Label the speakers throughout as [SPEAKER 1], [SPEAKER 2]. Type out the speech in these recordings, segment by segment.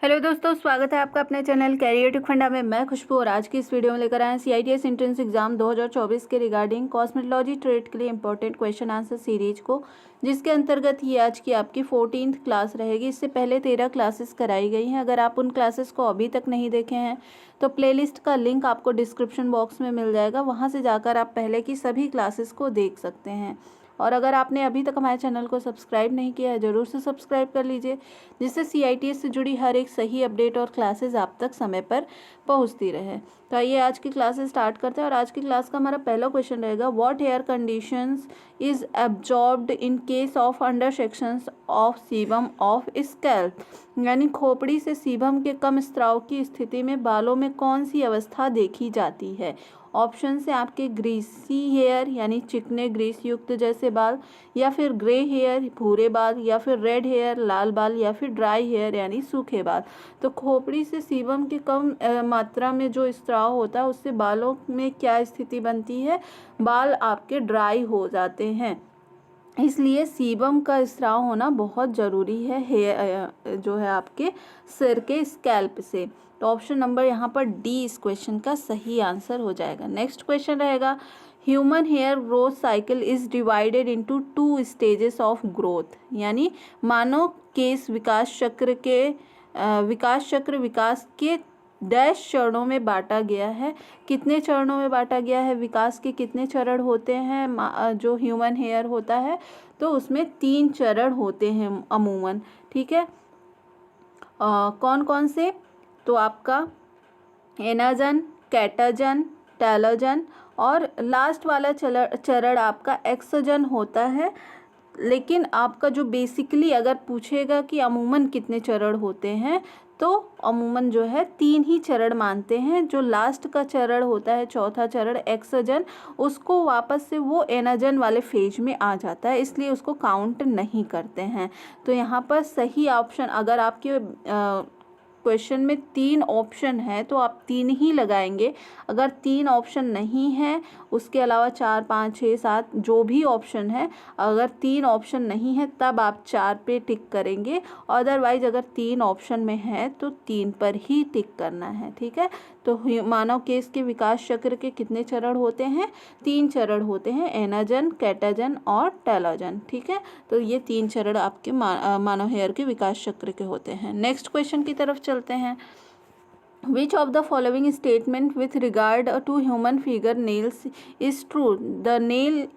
[SPEAKER 1] Hello दोस्तों, स्वागत है आपका अपने चैनल कैरियर फंडा में। मैं खुशबू और आज की इस वीडियो में लेकर आए हैं CITS एंट्रेंस एग्जाम 2024 के रिगार्डिंग कॉस्मेटोलॉजी ट्रेड के लिए इंपॉर्टेंट क्वेश्चन आंसर सीरीज को, जिसके अंतर्गत ये आज की आपकी 14th क्लास रहेगी। इससे पहले 13 क्लासेस कराई गई हैं। अगर आप उन क्लासेस को अभी तक नहीं देखे हैं तो प्लेलिस्ट का लिंक आपको डिस्क्रिप्शन बॉक्स में मिल जाएगा, वहाँ से जाकर आप पहले की सभी क्लासेस को देख सकते हैं। और अगर आपने अभी तक हमारे चैनल को सब्सक्राइब नहीं किया है, ज़रूर से सब्सक्राइब कर लीजिए, जिससे CITS से जुड़ी हर एक सही अपडेट और क्लासेस आप तक समय पर पहुंचती रहे। तो आइए आज की क्लासेस स्टार्ट करते हैं। और आज की क्लास का हमारा पहला क्वेश्चन रहेगा, what hair conditions is absorbed in case of under sections of sebum of scalp, यानी खोपड़ी से सीबम के कम स्त्राव की स्थिति में बालों में कौन सी अवस्था देखी जाती है। ऑप्शन से आपके ग्रीसी हेयर यानी चिकने ग्रीस युक्त जैसे बाल, या फिर ग्रे हेयर भूरे बाल, या फिर रेड हेयर लाल बाल, या फिर ड्राई हेयर यानी सूखे बाल। तो खोपड़ी से सीबम की कम मात्रा में जो स्त्राव होता है उससे बालों में क्या स्थिति बनती है, बाल आपके ड्राई हो जाते हैं। इसलिए सीबम का स्त्राव होना बहुत ज़रूरी है हेयर जो है आपके सिर के स्कैल्प से। तो ऑप्शन नंबर यहाँ पर डी इस क्वेश्चन का सही आंसर हो जाएगा। नेक्स्ट क्वेश्चन रहेगा, human hair growth cycle is divided into 2 stages of growth, यानी मानव केश विकास चक्र के डैश चरणों में बांटा गया है। कितने चरणों में बांटा गया है, विकास के कितने चरण होते हैं जो ह्यूमन हेयर होता है, तो उसमें 3 चरण होते हैं अमूमन। ठीक है, कौन कौन से, तो आपका एनाजन, कैटाजन, टेलोजन और लास्ट वाला चरण आपका एक्सोजन होता है। लेकिन आपका जो बेसिकली अगर पूछेगा कि अमूमन कितने चरण होते हैं, तो अमूमन जो है 3 ही चरण मानते हैं। जो लास्ट का चरण होता है, चौथा चरण एक्सोजन, उसको वापस से वो एनाजन वाले फेज में आ जाता है, इसलिए उसको काउंट नहीं करते हैं। तो यहाँ पर सही ऑप्शन, अगर आपके क्वेश्चन में 3 ऑप्शन है तो आप 3 ही लगाएंगे। अगर 3 ऑप्शन नहीं है, उसके अलावा 4, 5, 6, 7 जो भी ऑप्शन है, अगर 3 ऑप्शन नहीं है तब आप 4 पे टिक करेंगे। अदरवाइज अगर 3 ऑप्शन में है तो 3 पर ही टिक करना है। ठीक है, तो मानव केश के विकास चक्र के कितने चरण होते हैं, 3 चरण होते हैं, एनाजन, कैटाजन और टेलोजन। ठीक है, तो ये 3 चरण आपके मानव हेयर के विकास चक्र के होते हैं। नेक्स्ट क्वेश्चन की तरफ चलते हैं। Which of the following statement with regard to human finger nails is true? The nail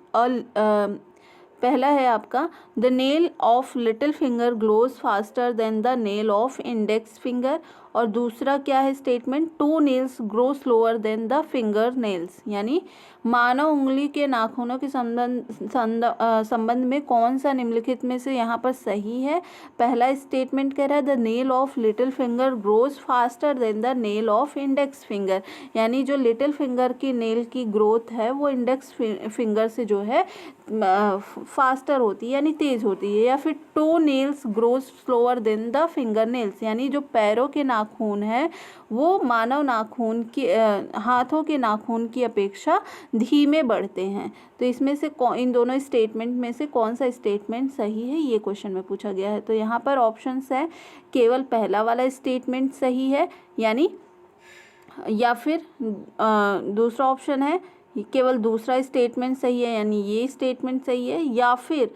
[SPEAKER 1] पहला है आपका, the nail of little finger glows faster than the nail of index finger. और दूसरा क्या है statement, 2 nails grow slower than the finger nails, यानी मानव उंगली के नाखूनों के संबंध में कौन सा निम्नलिखित में से यहाँ पर सही है। पहला स्टेटमेंट कह रहा है the nail of little finger grows faster than the nail of index finger, यानी जो लिटिल फिंगर की नेल की ग्रोथ है वो इंडेक्स फिंगर से जो है फास्टर होती है यानी तेज होती है। या फिर 2 nails grow slower than the finger nails, यानी जो पैरों के नाखून है वो मानव नाखून की हाथों के नाखून की अपेक्षा धीमे बढ़ते हैं। तो इसमें से इन दोनों स्टेटमेंट में से कौन सा स्टेटमेंट सही है, ये क्वेश्चन में पूछा गया है। तो यहाँ पर ऑप्शंस है, केवल पहला वाला स्टेटमेंट सही है, यानी या फिर दूसरा ऑप्शन है केवल दूसरा स्टेटमेंट सही है, यानी ये स्टेटमेंट सही है, या फिर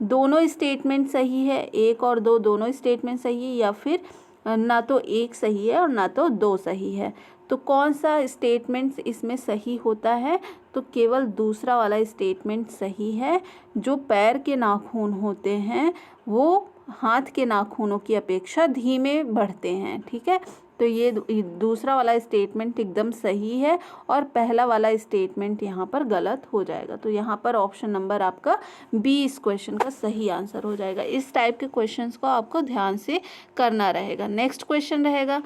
[SPEAKER 1] दोनों स्टेटमेंट सही है, 1 और 2 दोनों स्टेटमेंट सही है, या फिर ना तो 1 सही है और ना तो 2 सही है। तो कौन सा स्टेटमेंट इसमें सही होता है, तो केवल दूसरा वाला स्टेटमेंट सही है। जो पैर के नाखून होते हैं वो हाथ के नाखूनों की अपेक्षा धीमे बढ़ते हैं। ठीक है, तो ये दूसरा वाला स्टेटमेंट एकदम सही है और पहला वाला स्टेटमेंट यहाँ पर गलत हो जाएगा। तो यहाँ पर ऑप्शन नंबर आपका बी इस क्वेश्चन का सही आंसर हो जाएगा। इस टाइप के क्वेश्चंस को आपको ध्यान से करना रहेगा। नेक्स्ट क्वेश्चन रहेगा,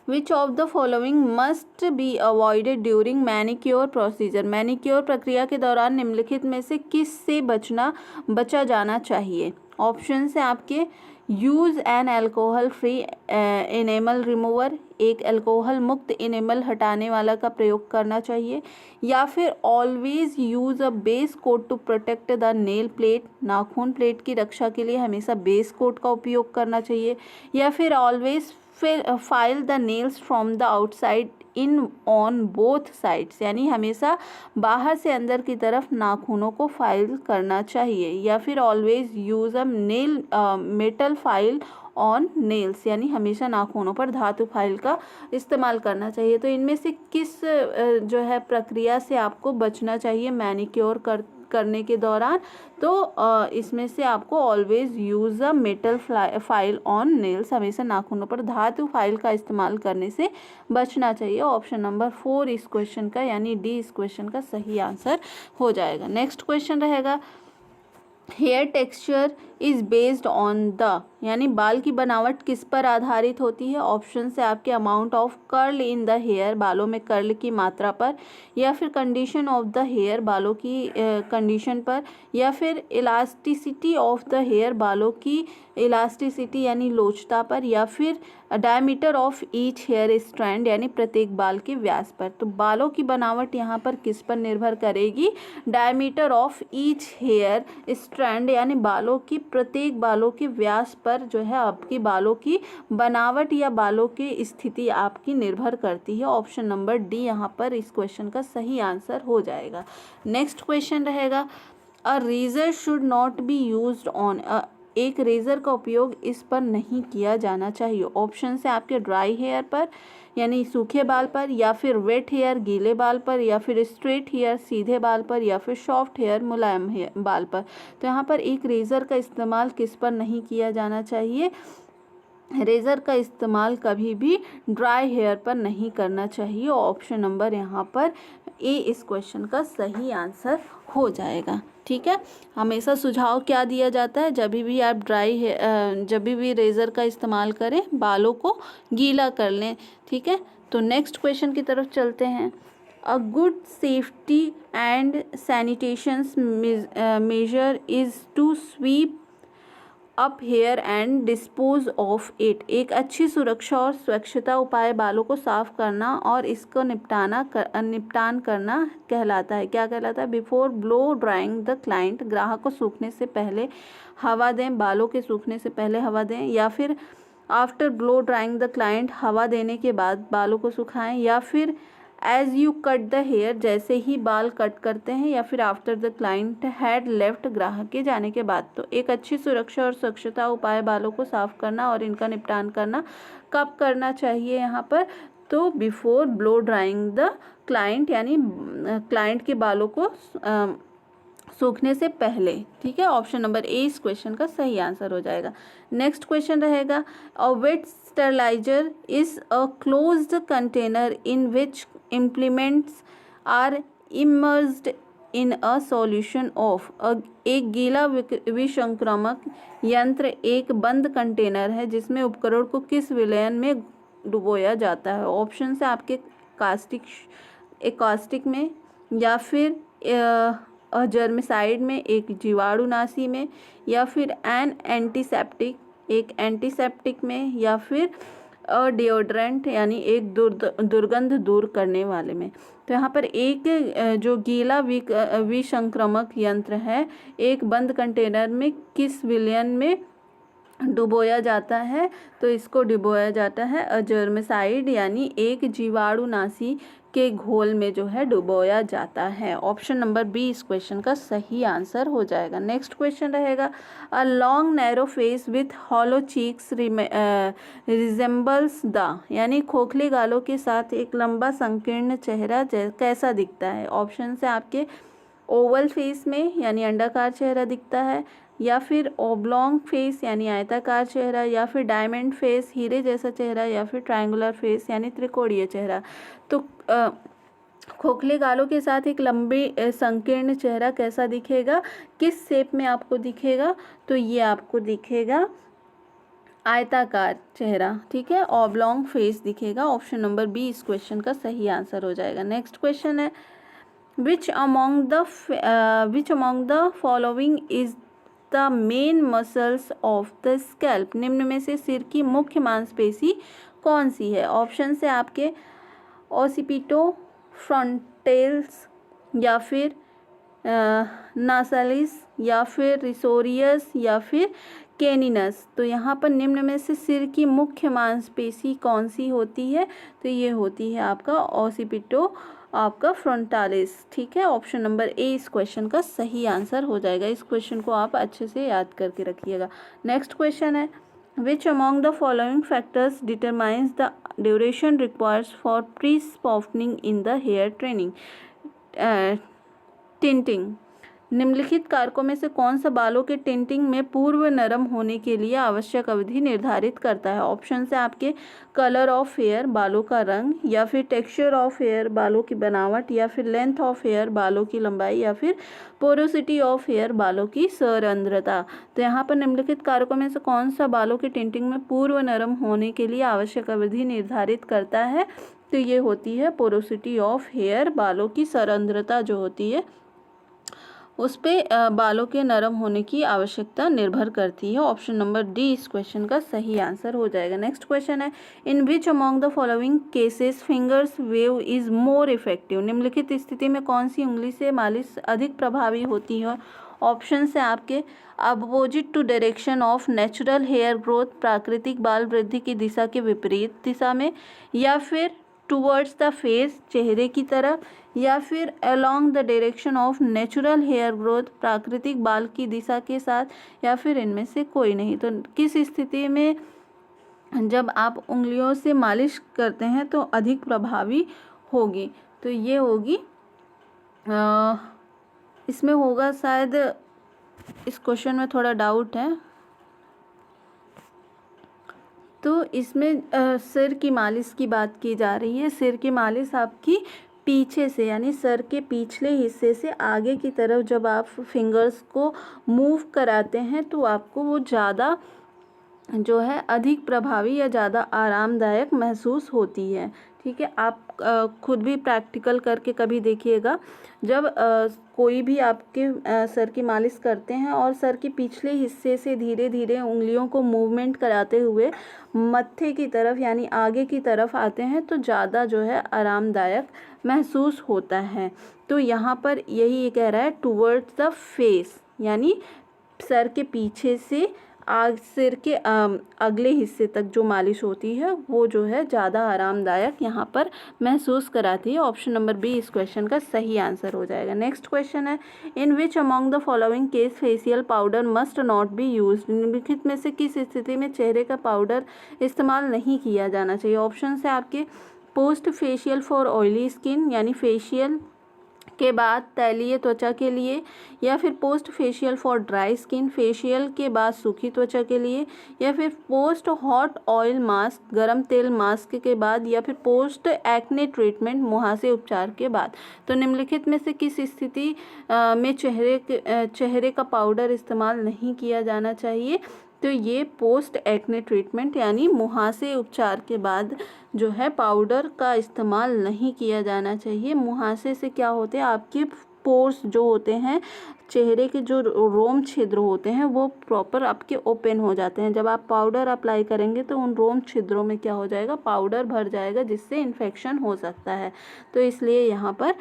[SPEAKER 1] which of the following must be avoided during manicure procedure, manicure प्रक्रिया के दौरान निम्नलिखित में से किस से बचा जाना चाहिए। ऑप्शन है आपके, use an alcohol free enamel remover, एक अल्कोहल मुक्त इनेमल हटाने वाला का प्रयोग करना चाहिए, या फिर always use a base coat to protect the nail plate, नाखून प्लेट की रक्षा के लिए हमेशा बेस कोट का उपयोग करना चाहिए, या फिर always file the nails from the outside in on both sides, यानी हमेशा बाहर से अंदर की तरफ नाखूनों को फाइल करना चाहिए, या फिर always use a nail metal file on nails, यानी हमेशा नाखूनों पर धातु फाइल का इस्तेमाल करना चाहिए। तो इनमें से किस जो है प्रक्रिया से आपको बचना चाहिए मैनिक्योर करने के दौरान? तो इसमें से आपको always use a metal file on nails, हमेशा नाखूनों पर धातु फाइल का इस्तेमाल करने से बचना चाहिए। ऑप्शन नंबर 4 इस क्वेश्चन का यानी डी इस क्वेश्चन का सही आंसर हो जाएगा। नेक्स्ट क्वेश्चन रहेगा hair texture is based on the, यानी बाल की बनावट किस पर आधारित होती है? ऑप्शन से आपके amount of curl in the hair, बालों में कर्ल की मात्रा पर, या फिर कंडीशन ऑफ द हेयर, बालों की कंडीशन पर, या फिर इलास्टिसिटी ऑफ द हेयर, बालों की इलास्टिसिटी यानी लोचता पर, या फिर diameter of each hair strand यानी प्रत्येक बाल के व्यास पर। तो बालों की बनावट यहाँ पर किस पर निर्भर करेगी? Diameter of each hair strand यानी बालों की प्रत्येक बालों के व्यास पर जो है आपकी बालों की बनावट या बालों की स्थिति आपकी निर्भर करती है। ऑप्शन नंबर डी यहाँ पर इस क्वेश्चन का सही आंसर हो जाएगा। नेक्स्ट क्वेश्चन रहेगा a razor should not be used on, एक रेज़र का उपयोग इस पर नहीं किया जाना चाहिए। ऑप्शन से आपके ड्राई हेयर पर यानी सूखे बाल पर, या फिर वेट हेयर गीले बाल पर, या फिर स्ट्रेट हेयर सीधे बाल पर, या फिर सॉफ्ट हेयर मुलायम बाल पर। तो यहाँ पर एक रेज़र का इस्तेमाल किस पर नहीं किया जाना चाहिए? रेज़र का इस्तेमाल कभी भी ड्राई हेयर पर नहीं करना चाहिए। ऑप्शन नंबर यहाँ पर ए इस क्वेश्चन का सही आंसर हो जाएगा। ठीक है, हमेशा सुझाव क्या दिया जाता है? जब भी आप जब भी रेज़र का इस्तेमाल करें बालों को गीला कर लें। ठीक है, तो नेक्स्ट क्वेश्चन की तरफ चलते हैं। A good safety and sanitation measure is to sweep up hair and dispose of it, एक अच्छी सुरक्षा और स्वच्छता उपाय बालों को साफ करना और इसको निपटान करना कहलाता है। क्या कहलाता है? Before blow drying the client, ग्राहक को सूखने से पहले हवा दें, बालों के सूखने से पहले हवा दें, या फिर after blow drying the client, हवा देने के बाद बालों को सुखाएं, या फिर as you cut the hair, जैसे ही बाल कट करते हैं, या फिर after the client had left, ग्राहक के जाने के बाद। तो एक अच्छी सुरक्षा और स्वच्छता उपाय बालों को साफ करना और इनका निपटान करना कब करना चाहिए यहाँ पर? तो before blow drying the client, यानी क्लाइंट के बालों को सूखने से पहले। ठीक है, ऑप्शन नंबर ए इस क्वेश्चन का सही आंसर हो जाएगा। नेक्स्ट क्वेश्चन रहेगा a wet steriliser is a closed container in which implements are immersed in a solution of, एक गीला विसंक्रामक यंत्र एक बंद कंटेनर है जिसमें उपकरण को किस विलयन में डुबोया जाता है? ऑप्शन से आपके कास्टिक में, या फिर जर्मिसाइड में, एक जीवाणुनाशी में, या फिर एक एंटीसेप्टिक में, या फिर डिओड्रेंट यानी एक दुर्गंध दूर करने वाले में। तो यहाँ पर एक जो गीला विसंक्रामक यंत्र है एक बंद कंटेनर में किस विलयन में डुबोया जाता है? तो इसको डुबोया जाता है अजर्मिसाइड यानी एक जीवाणुनाशी के घोल में जो है डुबोया जाता है। ऑप्शन नंबर बी इस क्वेश्चन का सही आंसर हो जाएगा। नेक्स्ट क्वेश्चन रहेगा a long narrow face with hollow cheeks resembles the, यानी खोखले गालों के साथ एक लंबा संकीर्ण चेहरा कैसा दिखता है? ऑप्शन से आपके ओवल फेस में यानी अंडाकार चेहरा दिखता है, या फिर ओब्लॉन्ग फेस यानी आयताकार चेहरा, या फिर डायमंड फेस हीरे जैसा चेहरा, या फिर ट्रायंगुलर फेस यानी त्रिकोणीय चेहरा। तो खोखले गालों के साथ एक लंबे संकीर्ण चेहरा कैसा दिखेगा? किस शेप में आपको दिखेगा? तो ये आपको दिखेगा आयताकार चेहरा। ठीक है, ओब्लॉन्ग फेस दिखेगा। ऑप्शन नंबर बी इस क्वेश्चन का सही आंसर हो जाएगा। नेक्स्ट क्वेश्चन है which among the following is the main muscles of the scalp. निम्न में से सिर की मुख्य मांसपेशी कौन सी है? ऑप्शन है आपके ओसिपिटो, फ्रंटेल्स, या फिर नासालिस, या फिर रिसोरियस, या फिर कैनिनस। तो यहाँ पर निम्न में से सिर की मुख्य मांसपेशी कौन सी होती है? तो ये होती है आपका ओसिपिटो, आपका फ्रंटालिस। ठीक है, ऑप्शन नंबर ए इस क्वेश्चन का सही आंसर हो जाएगा। इस क्वेश्चन को आप अच्छे से याद करके रखिएगा। नेक्स्ट क्वेश्चन है, which among the following factors determines the duration requires for pre softening in the hair training tinting. निम्नलिखित कारकों में से कौन सा बालों के टिंटिंग में पूर्व नरम होने के लिए आवश्यक अवधि निर्धारित करता है? ऑप्शन है आपके कलर ऑफ हेयर, बालों का रंग, या फिर टेक्सचर ऑफ हेयर, बालों की बनावट, या फिर लेंथ ऑफ हेयर, बालों की लंबाई, या फिर पोरोसिटी ऑफ हेयर, बालों की सरंध्रता। तो यहाँ पर निम्नलिखित कारकों में से कौन सा बालों के टिंटिंग में पूर्व नरम होने के लिए आवश्यक अवधि निर्धारित करता है? तो ये होती है पोरोसिटी ऑफ हेयर, बालों की सरंध्रता जो होती है उस पे बालों के नरम होने की आवश्यकता निर्भर करती है। ऑप्शन नंबर डी इस क्वेश्चन का सही आंसर हो जाएगा। नेक्स्ट क्वेश्चन है, in which among the following cases fingers wave is more effective. निम्नलिखित स्थिति में कौन सी उंगली से मालिश अधिक प्रभावी होती है? ऑप्शन है आपके opposite to direction of natural hair growth, प्राकृतिक बाल वृद्धि की दिशा के विपरीत दिशा में, या फिर टूवर्ड्स द फेस, चेहरे की तरफ, या फिर along the direction of natural hair growth, प्राकृतिक बाल की दिशा के साथ, या फिर इनमें से कोई नहीं। तो किस स्थिति में जब आप उंगलियों से मालिश करते हैं तो अधिक प्रभावी होगी? तो ये होगी इसमें होगा शायद, इस क्वेश्चन में थोड़ा डाउट है, तो इसमें सिर की मालिश की बात की जा रही है। सिर की मालिश आपकी पीछे से, यानी सर के पिछले हिस्से से आगे की तरफ जब आप फिंगर्स को मूव कराते हैं तो आपको वो ज़्यादा जो है अधिक प्रभावी या ज़्यादा आरामदायक महसूस होती है। ठीक है, आप खुद भी प्रैक्टिकल करके कभी देखिएगा। जब कोई भी आपके सर की मालिश करते हैं और सर के पिछले हिस्से से धीरे धीरे उंगलियों को मूवमेंट कराते हुए मत्थे की तरफ यानी आगे की तरफ आते हैं तो ज़्यादा जो है आरामदायक महसूस होता है। तो यहाँ पर यही कह रहा है टुवर्ड्स द फेस, यानी सर के पीछे से सिर के अगले हिस्से तक जो मालिश होती है वो जो है ज़्यादा आरामदायक यहाँ पर महसूस कराती है। ऑप्शन नंबर बी इस क्वेश्चन का सही आंसर हो जाएगा। नेक्स्ट क्वेश्चन है, in which among the following case facial powder must not be use. निम्नलिखित में से किस स्थिति में चेहरे का पाउडर इस्तेमाल नहीं किया जाना चाहिए? ऑप्शन है आपके post facial for oily skin, यानी फेशियल के बाद तैलीय त्वचा के लिए, या फिर post facial for dry skin, facial के बाद सूखी त्वचा के लिए, या फिर पोस्ट हॉट ऑयल मास्क, गरम तेल मास्क के बाद, या फिर पोस्ट एक्ने ट्रीटमेंट, मुहासे उपचार के बाद। तो निम्नलिखित में से किस स्थिति में चेहरे का पाउडर इस्तेमाल नहीं किया जाना चाहिए? तो ये पोस्ट एक्ने ट्रीटमेंट यानी मुहासे उपचार के बाद जो है पाउडर का इस्तेमाल नहीं किया जाना चाहिए। मुहासे से क्या होते हैं, आपके पोर्स जो होते हैं, चेहरे के जो रोम छिद्र होते हैं वो प्रॉपर आपके ओपन हो जाते हैं। जब आप पाउडर अप्लाई करेंगे तो उन रोम छिद्रों में क्या हो जाएगा, पाउडर भर जाएगा, जिससे इन्फेक्शन हो सकता है। तो इसलिए यहाँ पर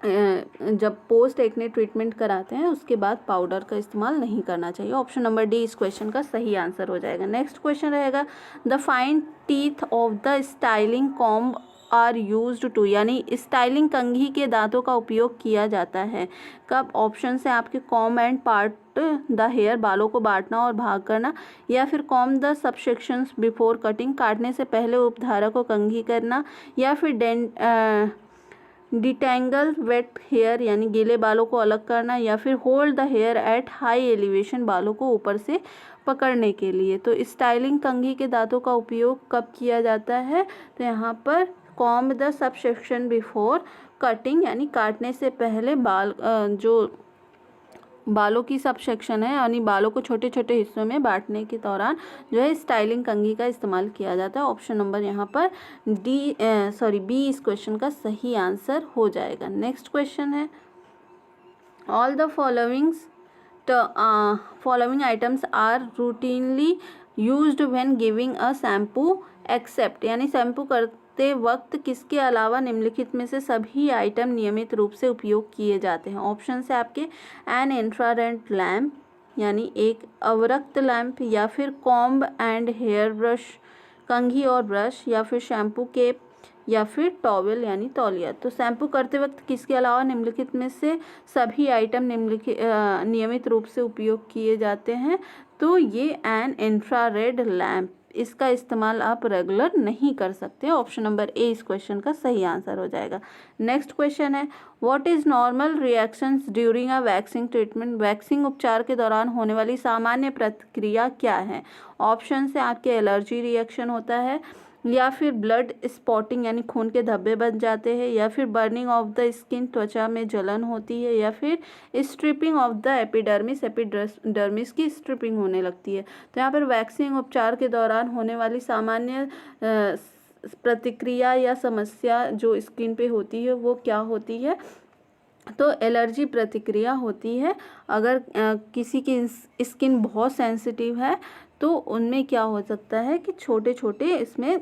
[SPEAKER 1] जब पोस्ट एक्ने ट्रीटमेंट कराते हैं उसके बाद पाउडर का इस्तेमाल नहीं करना चाहिए। ऑप्शन नंबर डी इस क्वेश्चन का सही आंसर हो जाएगा। नेक्स्ट क्वेश्चन रहेगा, the fine teeth of the styling comb are used to, यानी स्टाइलिंग कंघी के दांतों का उपयोग किया जाता है कब? ऑप्शन है आपके comb and part the hair, बालों को बांटना और भाग करना, या फिर comb the subsections before cutting, काटने से पहले उपधारा को कंघी करना, या फिर डिटेंगल वेट हेयर यानी गीले बालों को अलग करना, या फिर hold the hair at high elevation, बालों को ऊपर से पकड़ने के लिए। तो स्टाइलिंग कंघी के दांतों का उपयोग कब किया जाता है? तो यहाँ पर comb the subsection before cutting, यानी काटने से पहले बाल जो बालों की सब सेक्शन है यानी बालों को छोटे छोटे हिस्सों में बांटने के दौरान जो है स्टाइलिंग कंघी का इस्तेमाल किया जाता है। ऑप्शन नंबर यहाँ पर बी इस क्वेश्चन का सही आंसर हो जाएगा। नेक्स्ट क्वेश्चन है, all the followings following items are routinely used when giving a shampoo except, यानी शैम्पू करते वक्त किसके अलावा निम्नलिखित में से सभी आइटम नियमित रूप से उपयोग किए जाते हैं। ऑप्शन है आपके एन इंफ्रारेड लैम्प, यानी एक अवरक्त लैम्प, या फिर कॉम्ब एंड हेयर ब्रश, कंघी और ब्रश, या फिर शैम्पू केप, या फिर टॉवेल यानी तौलिया। तो शैम्पू करते वक्त किसके अलावा निम्नलिखित में से सभी आइटम नियमित रूप से उपयोग किए जाते हैं। तो ये एन इंफ्रारेड लैम्प, इसका इस्तेमाल आप रेगुलर नहीं कर सकते। ऑप्शन नंबर ए इस क्वेश्चन का सही आंसर हो जाएगा। नेक्स्ट क्वेश्चन है what is normal reactions during a waxing treatment, waxing उपचार के दौरान होने वाली सामान्य प्रतिक्रिया क्या है। ऑप्शन से आपके एलर्जी रिएक्शन होता है, या फिर ब्लड स्पॉटिंग यानी खून के धब्बे बन जाते हैं, या फिर बर्निंग ऑफ द स्किन त्वचा में जलन होती है, या फिर stripping of the epidermis, epidermis की स्ट्रिपिंग होने लगती है। तो यहाँ पर वैक्सीन उपचार के दौरान होने वाली सामान्य प्रतिक्रिया या समस्या जो स्किन पे होती है वो क्या होती है। तो एलर्जी प्रतिक्रिया होती है। अगर किसी की स्किन बहुत सेंसिटिव है तो उनमें क्या हो सकता है कि छोटे छोटे इसमें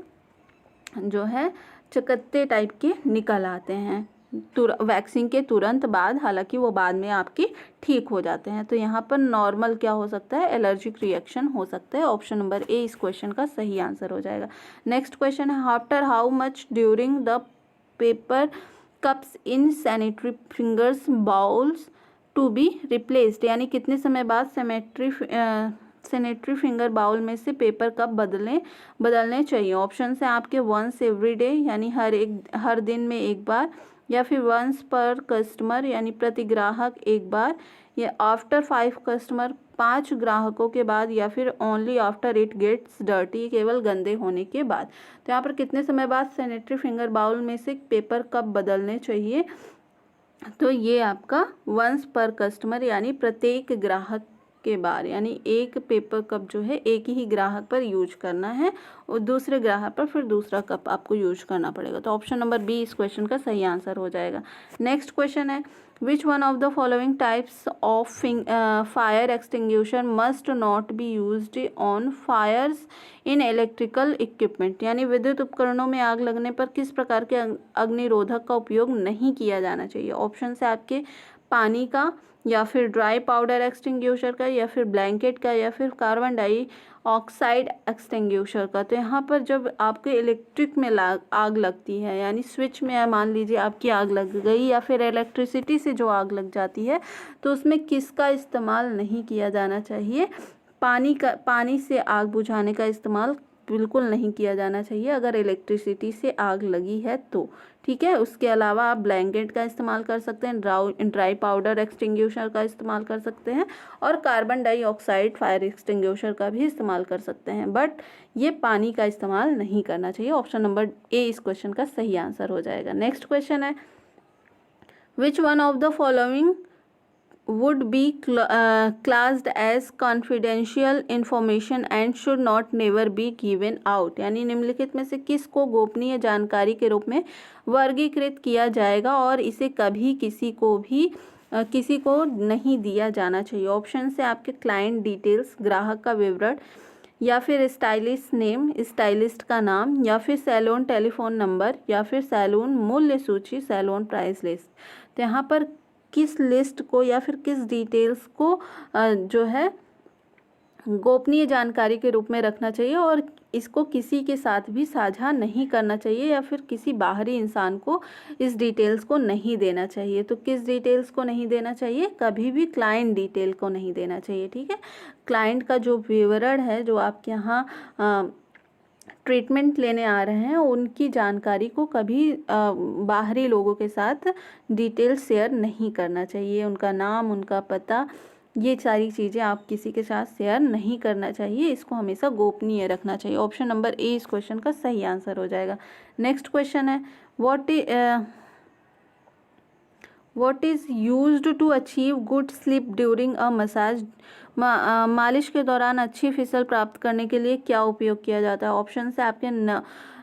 [SPEAKER 1] जो है चकत्ते टाइप के निकल आते हैं वैक्सीन के तुरंत बाद, हालांकि वो बाद में आपकी ठीक हो जाते हैं। तो यहाँ पर नॉर्मल क्या हो सकता है, एलर्जिक रिएक्शन हो सकता है। ऑप्शन नंबर ए इस क्वेश्चन का सही आंसर हो जाएगा। नेक्स्ट क्वेश्चन है after how much during the paper cups in sanitary fingers bowls to be replaced, यानी कितने समय बाद सैनिटरी फिंगर बाउल में से पेपर कप बदलने चाहिए। ऑप्शन है आपके वंस एवरी डे यानी हर दिन में एक बार, या फिर वंस पर कस्टमर यानी प्रति ग्राहक एक बार, या आफ्टर 5 कस्टमर 5 ग्राहकों के बाद, या फिर only after it gets dirty केवल गंदे होने के बाद। तो यहाँ पर कितने समय बाद सैनिटरी फिंगर बाउल में से पेपर कप बदलने चाहिए। तो ये आपका वंस पर कस्टमर यानी प्रत्येक ग्राहक के बार, यानी एक पेपर कप जो है एक ही ग्राहक पर यूज करना है और दूसरे ग्राहक पर फिर दूसरा कप आपको यूज करना पड़ेगा। तो ऑप्शन नंबर बी इस क्वेश्चन का सही आंसर हो जाएगा। नेक्स्ट क्वेश्चन है which one of the following types of fire extinguisher must not be used on fires in electrical equipment, यानी विद्युत उपकरणों में आग लगने पर किस प्रकार के अग्निरोधक का उपयोग नहीं किया जाना चाहिए। ऑप्शन है आपके पानी का, या फिर ड्राई पाउडर एक्सटिंग्विशर का, या फिर ब्लैंकेट का, या फिर कार्बन डाइऑक्साइड एक्सटिंग्विशर का। तो यहाँ पर जब आपके इलेक्ट्रिक में आग लगती है, यानी स्विच में मान लीजिए आपकी आग लग गई, या फिर इलेक्ट्रिसिटी से जो आग लग जाती है, तो उसमें किसका इस्तेमाल नहीं किया जाना चाहिए। पानी से आग बुझाने का इस्तेमाल बिल्कुल नहीं किया जाना चाहिए अगर इलेक्ट्रिसिटी से आग लगी है तो, ठीक है। उसके अलावा आप ब्लैंकेट का इस्तेमाल कर सकते हैं, ड्राई पाउडर एक्सटिंग्विशर का इस्तेमाल कर सकते हैं, और कार्बन डाइऑक्साइड फायर एक्सटिंग्विशर का भी इस्तेमाल कर सकते हैं, बट ये पानी का इस्तेमाल नहीं करना चाहिए। ऑप्शन नंबर ए इस क्वेश्चन का सही आंसर हो जाएगा। नेक्स्ट क्वेश्चन है which one of the following would be classed as confidential information and should not never be given out, यानी निम्नलिखित में से किसको गोपनीय जानकारी के रूप में वर्गीकृत किया जाएगा और इसे कभी किसी को नहीं दिया जाना चाहिए। ऑप्शन से आपके क्लाइंट डिटेल्स ग्राहक का विवरण, या फिर स्टाइलिस्ट नेम स्टाइलिस्ट का नाम, या फिर सैलून टेलीफोन नंबर, या फिर सैलून मूल्य सूची सैलून प्राइस लिस्ट। तो यहाँ पर किस लिस्ट को या फिर किस डिटेल्स को जो है गोपनीय जानकारी के रूप में रखना चाहिए और इसको किसी के साथ भी साझा नहीं करना चाहिए, या फिर किसी बाहरी इंसान को इस डिटेल्स को नहीं देना चाहिए। तो किस डिटेल्स को नहीं देना चाहिए, कभी भी क्लाइंट डिटेल को नहीं देना चाहिए, ठीक है। क्लाइंट का जो विवरण है, जो आपके यहाँ ट्रीटमेंट लेने आ रहे हैं, उनकी जानकारी को कभी बाहरी लोगों के साथ डिटेल शेयर नहीं करना चाहिए। उनका नाम, उनका पता, ये सारी चीज़ें आप किसी के साथ शेयर नहीं करना चाहिए, इसको हमेशा गोपनीय रखना चाहिए। ऑप्शन नंबर ए इस क्वेश्चन का सही आंसर हो जाएगा। नेक्स्ट क्वेश्चन है what is used to achieve good sleep during a massage, मालिश के दौरान अच्छी फिसल प्राप्त करने के लिए क्या उपयोग किया जाता है। ऑप्शन है आपके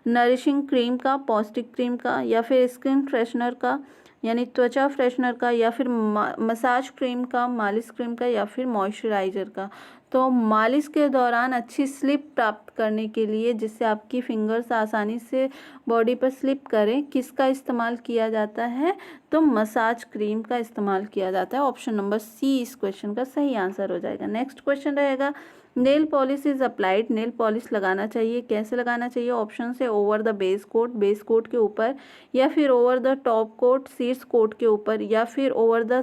[SPEAKER 1] नरिशिंग क्रीम का, पौष्टिक क्रीम का, या फिर स्किन फ्रेशनर का, यानी त्वचा फ्रेशनर का, या फिर मसाज क्रीम का, मालिश क्रीम का, या फिर मॉइस्चराइज़र का। तो मालिश के दौरान अच्छी स्लिप प्राप्त करने के लिए, जिससे आपकी फिंगर्स आसानी से बॉडी पर स्लिप करें, किसका इस्तेमाल किया जाता है? तो मसाज क्रीम का इस्तेमाल किया जाता है। ऑप्शन नंबर सी इस क्वेश्चन का सही आंसर हो जाएगा। नेक्स्ट क्वेश्चन रहेगा, nail polish is applied. Nail polish लगाना चाहिए, कैसे लगाना चाहिए? ऑप्शन से ओवर द बेस कोट के ऊपर, या फिर ओवर द टॉप कोट शीर्ष कोट के ऊपर, या फिर ओवर द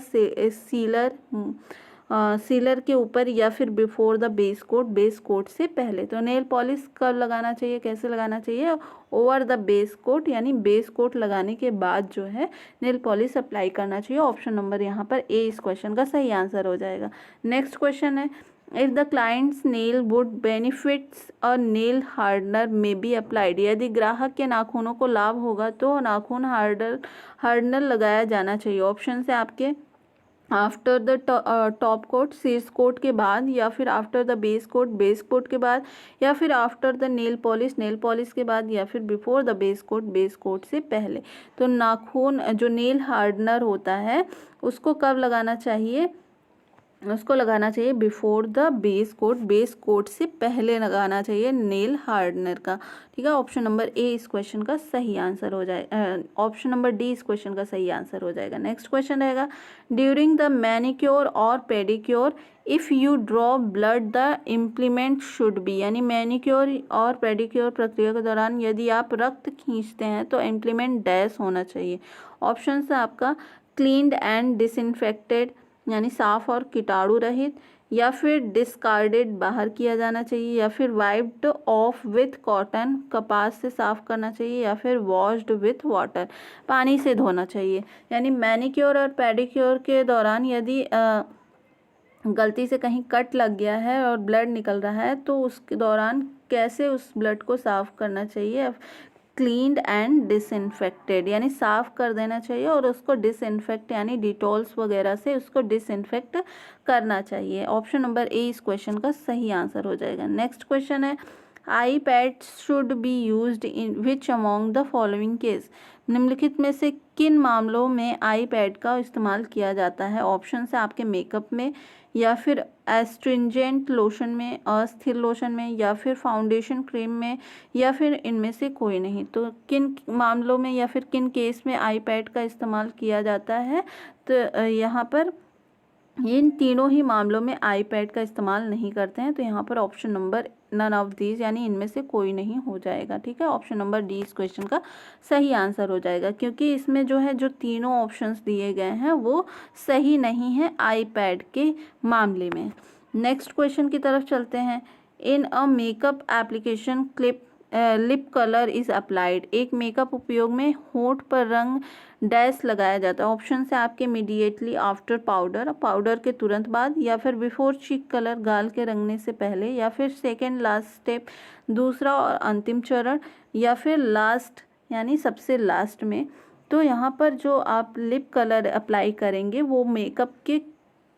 [SPEAKER 1] सीलर के ऊपर, या फिर बिफोर द बेस कोट से पहले। तो नेल पॉलिश कब लगाना चाहिए, कैसे लगाना चाहिए? ओवर द बेस कोट, यानी बेस कोट लगाने के बाद जो है नेल पॉलिश अप्लाई करना चाहिए। ऑप्शन नंबर यहाँ पर ए इस क्वेश्चन का सही आंसर हो जाएगा। नेक्स्ट क्वेश्चन है, if the clients nail would benefits a nail hardener may be applied. यदि ग्राहक के नाखूनों को लाभ होगा तो नाखून हार्डनर लगाया जाना चाहिए। ऑप्शन है आपके आफ्टर द टॉप कोट शीर्ष कोट के बाद, या फिर आफ्टर द बेस कोट के बाद, या फिर आफ्टर द नेल पॉलिश के बाद, या फिर बिफोर द बेस कोट से पहले। तो नाखून जो नेल हार्डनर होता है उसको कब लगाना चाहिए? उसको लगाना चाहिए बिफोर द बेस कोट से पहले लगाना चाहिए नेल हार्डनर का। ठीक है, ऑप्शन नंबर ए इस क्वेश्चन का सही आंसर हो जाए, ऑप्शन नंबर डी इस क्वेश्चन का सही आंसर हो जाएगा। नेक्स्ट क्वेश्चन रहेगा, ड्यूरिंग द मैनिक्योर और pedicure if you draw blood the implement should be. यानी मैनिक्योर और पेडिक्योर प्रक्रिया के दौरान यदि आप रक्त खींचते हैं तो इम्प्लीमेंट डैश होना चाहिए। ऑप्शन है आपका क्लीन्ड एंड डिसइंफेक्टेड, यानी साफ और कीटाणु रहित, या फिर डिस्कार्डेड बाहर किया जाना चाहिए, या फिर वाइप्ड ऑफ विथ कॉटन कपास से साफ करना चाहिए, या फिर वॉश्ड विथ वाटर पानी से धोना चाहिए। यानी मैनिक्योर और पेडिक्योर के दौरान यदि गलती से कहीं कट लग गया है और ब्लड निकल रहा है तो उसके दौरान कैसे उस ब्लड को साफ करना चाहिए? क्लीन्ड एंड डिसइंफेक्टेड, यानी साफ कर देना चाहिए और उसको डिसइंफेक्ट यानी डिटॉल्स वगैरह से उसको डिसइंफेक्ट करना चाहिए। ऑप्शन नंबर ए इस क्वेश्चन का सही आंसर हो जाएगा। नेक्स्ट क्वेश्चन है, eye pad should be used in which among the following case. निम्नलिखित में से किन मामलों में आई पैड का इस्तेमाल किया जाता है? ऑप्शन है आपके मेकअप में, या फिर एस्ट्रिंजेंट लोशन में, अस्थिर लोशन में, या फिर फाउंडेशन क्रीम में, या फिर इनमें से कोई नहीं। तो किन मामलों में या फिर किन केस में आई पैड का इस्तेमाल किया जाता है? तो यहाँ पर इन तीनों ही मामलों में आई पैड का इस्तेमाल नहीं करते हैं। तो यहाँ पर option number none of these, यानी इनमें से कोई नहीं हो जाएगा। ठीक है, ऑप्शन नंबर डी इस क्वेश्चन का सही आंसर हो जाएगा, क्योंकि इसमें जो है जो तीनों ऑप्शंस दिए गए हैं वो सही नहीं है आई पैड के मामले में। नेक्स्ट क्वेश्चन की तरफ चलते हैं, in a makeup application lip colour is applied. एक मेकअप उपयोग में होंठ पर रंग डैश लगाया जाता है। ऑप्शन है आपके इमीडिएटली आफ्टर पाउडर के तुरंत बाद, या फिर बिफोर चीक कलर गाल के रंगने से पहले, या फिर सेकेंड लास्ट स्टेप दूसरा और अंतिम चरण, या फिर लास्ट यानी सबसे लास्ट में। तो यहाँ पर जो आप लिप कलर अप्लाई करेंगे वो मेकअप के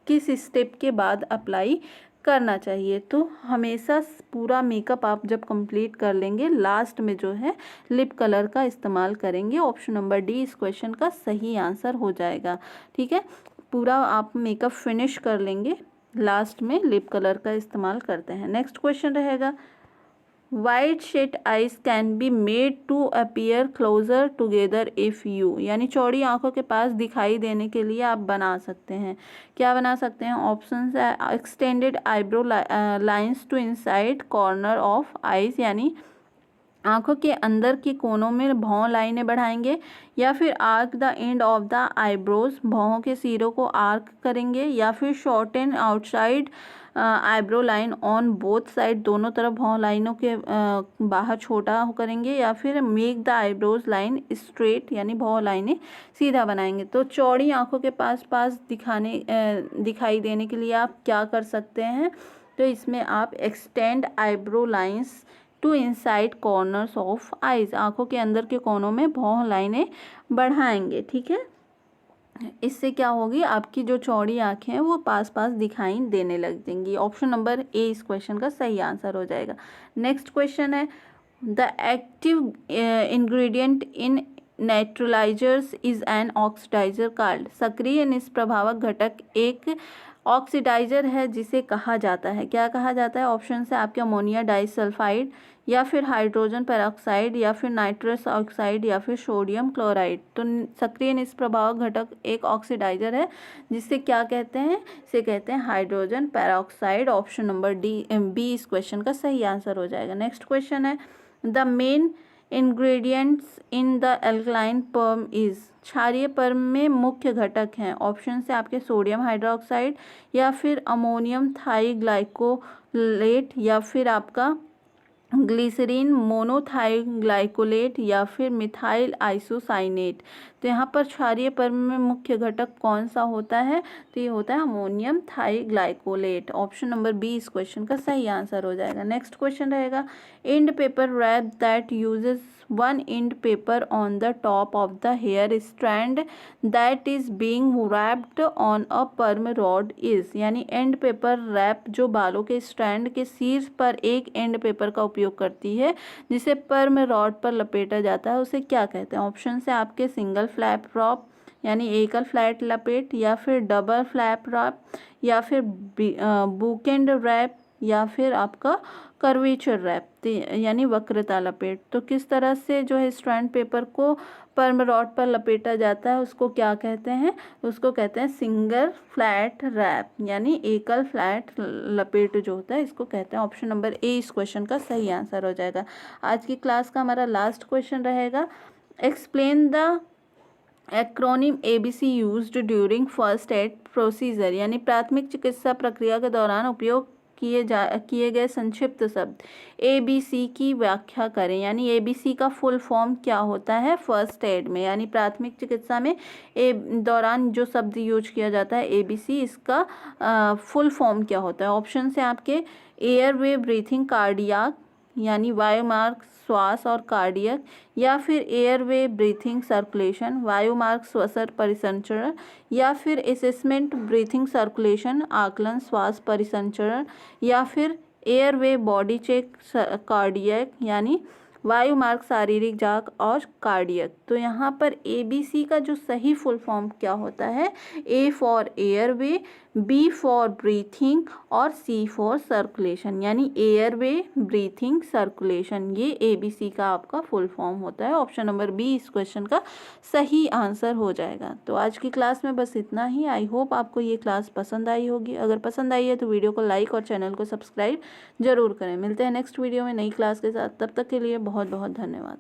[SPEAKER 1] किस स्टेप के बाद अप्लाई करना चाहिए? तो हमेशा पूरा मेकअप आप जब कंप्लीट कर लेंगे लास्ट में जो है लिप कलर का इस्तेमाल करेंगे। ऑप्शन नंबर डी इस क्वेश्चन का सही आंसर हो जाएगा। ठीक है, पूरा आप मेकअप फिनिश कर लेंगे, लास्ट में लिप कलर का इस्तेमाल करते हैं। नेक्स्ट क्वेश्चन रहेगा, wide shade eyes can be made to appear closer together if you. यानी चौड़ी आंखों के पास दिखाई देने के लिए आप बना सकते हैं। क्या बना सकते हैं? ऑप्शन है extended eyebrow lines to inside corner of eyes, यानी आंखों के अंदर के कोनों में भौं लाइनें बढ़ाएंगे, या फिर arch the end of the eyebrows, भौं के सिरों को आर्क करेंगे, या फिर shorten outside eyebrow line on both side, दोनों तरफ भौं लाइनों के बाहर छोटा करेंगे, या फिर make the eyebrows line straight, यानी भौं लाइनें सीधा बनाएंगे। तो चौड़ी आंखों के पास दिखाई देने के लिए आप क्या कर सकते हैं? तो इसमें आप extend eyebrow lines to inside corners of eyes, आंखों के अंदर के कोनों में भौं लाइनें बढ़ाएंगे। ठीक है, इससे क्या होगी, आपकी जो चौड़ी आंखें हैं वो पास दिखाई देने लग जाएंगी। ऑप्शन नंबर ए इस क्वेश्चन का सही आंसर हो जाएगा। नेक्स्ट क्वेश्चन है, the active ingredient in neutralizers is an oxidizer called? सक्रिय निष्प्रभावक घटक एक ऑक्सीडाइजर है जिसे कहा जाता है, क्या कहा जाता है? ऑप्शन है आपके अमोनिया डाइसल्फाइड या फिर हाइड्रोजन पेरोक्साइड या फिर नाइट्रस ऑक्साइड या फिर सोडियम क्लोराइड। तो सक्रिय निष्प्रभावक घटक एक ऑक्सीडाइजर है जिसे क्या कहते हैं? इसे कहते हैं hydrogen peroxide. Option number B इस क्वेश्चन का सही आंसर हो जाएगा। नेक्स्ट क्वेश्चन है the main ingredients in the alkaline perm is. क्षारीय पर्म में मुख्य घटक हैं। ऑप्शन से आपके सोडियम हाइड्रोक्साइड या फिर अमोनियम थाइग्लाइकोलेट या फिर आपका ग्लिसरीन मोनोथाइग्लाइकोलेट या फिर मिथाइल आइसोसाइनेट। तो यहाँ पर क्षारीय पर्म में मुख्य घटक कौन सा होता है? तो ये होता है ammonium thioglycolate. Option number B इस क्वेश्चन का सही आंसर हो जाएगा। नेक्स्ट क्वेश्चन रहेगा end paper wrap that uses one end paper on the top of the hair strand that is being wrapped on a perm rod is। यानी and paper wrap जो बालों के strand के शीर्ष पर एक एंड पेपर का उपयोग करती है जिसे पर्म रॉड पर लपेटा जाता है, उसे क्या कहते हैं? ऑप्शन से आपके सिंगल फ्लैप रॉप यानी एकल फ्लैट लपेट या फिर डबल फ्लैप रैप या फिर बुकेंड रैप या फिर आपका कर्वेचर रैप यानी वक्रता लपेट। तो किस तरह से जो है स्ट्रैंड पेपर को पर्म रॉड पर लपेटा जाता है उसको क्या कहते हैं? उसको कहते हैं सिंगल फ्लैट रैप यानी एकल फ्लैट लपेट जो होता है इसको कहते हैं। ऑप्शन नंबर ए इस क्वेश्चन का सही आंसर हो जाएगा। आज की क्लास का हमारा लास्ट क्वेश्चन रहेगा explain the acronym ABC used during first aid procedure. यानी प्राथमिक चिकित्सा प्रक्रिया के दौरान उपयोग किए गए संक्षिप्त शब्द ABC की व्याख्या करें। यानी ABC का फुल फॉर्म क्या होता है फर्स्ट एड में? यानी प्राथमिक चिकित्सा में दौरान जो शब्द यूज किया जाता है ABC, इसका फुल फॉर्म क्या होता है? ऑप्शन से आपके एयरवे ब्रीथिंग कार्डियाक यानी वायुमार्ग श्वास और कार्डियक या फिर एयरवे ब्रीथिंग सर्कुलेशन वायुमार्ग श्वसन परिसंचरण या फिर असेसमेंट ब्रीथिंग सर्कुलेशन आकलन श्वास परिसंचरण या फिर एयरवे बॉडी चेक कार्डियक यानी वायुमार्ग शारीरिक जांच और कार्डियक। तो यहाँ पर ABC का जो सही फुल फॉर्म क्या होता है? A for airway, B for breathing और C फॉर सर्कुलेशन यानी एयरवे ब्रीथिंग सर्कुलेशन। ये ABC का आपका फुल फॉर्म होता है। ऑप्शन नंबर बी इस क्वेश्चन का सही आंसर हो जाएगा। तो आज की क्लास में बस इतना ही। आई होप आपको ये क्लास पसंद आई होगी। अगर पसंद आई है तो वीडियो को लाइक और चैनल को सब्सक्राइब जरूर करें। मिलते हैं नेक्स्ट वीडियो में नई क्लास के साथ। तब तक के लिए बहुत बहुत धन्यवाद।